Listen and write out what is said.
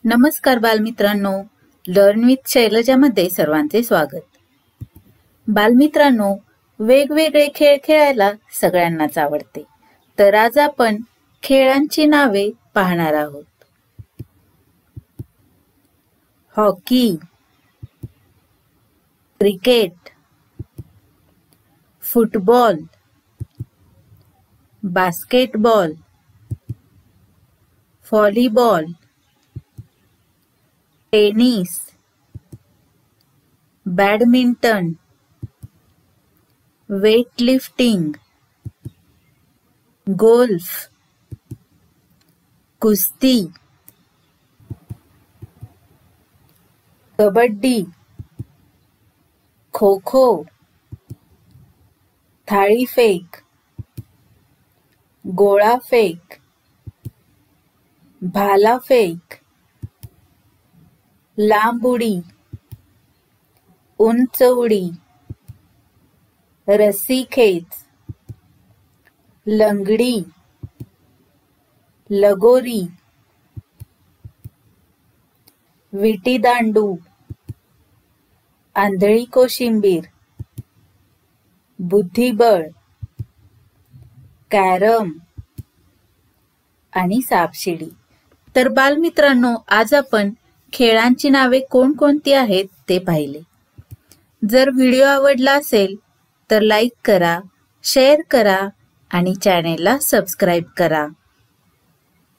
नमस्कार बालमित्रांनो, learn with शैलजामध्ये सर्वांचे स्वागत। बालमित्रांनो, वेगवेगळे खेळ खेळायला सगळ्यांनाच आवडते। तर आज आपण खेळांची नावे पाहणार आहोत। Hockey, cricket, football, basketball, volleyball, tennis, badminton, weightlifting, golf, कुस्ती, कबड्डी, खो खो, थाळीफेक, गोळाफेक, भालाफेक, लांब उडी, उंच उडी, रस्सीखेच, लंगडी, लगोरी, विटीदांडू, आंधळी कोशिंबीर, बुद्धिबळ, कॅरम आणि सापशिडी। तर बालमित्रांनो, आज आपण खेळांची नावे कोणकोणती आहेत ते पाहिले। जर व्हिडिओ आवडला असेल तर लाईक करा, शेअर करा आणि चॅनेलला सबस्क्राईब करा।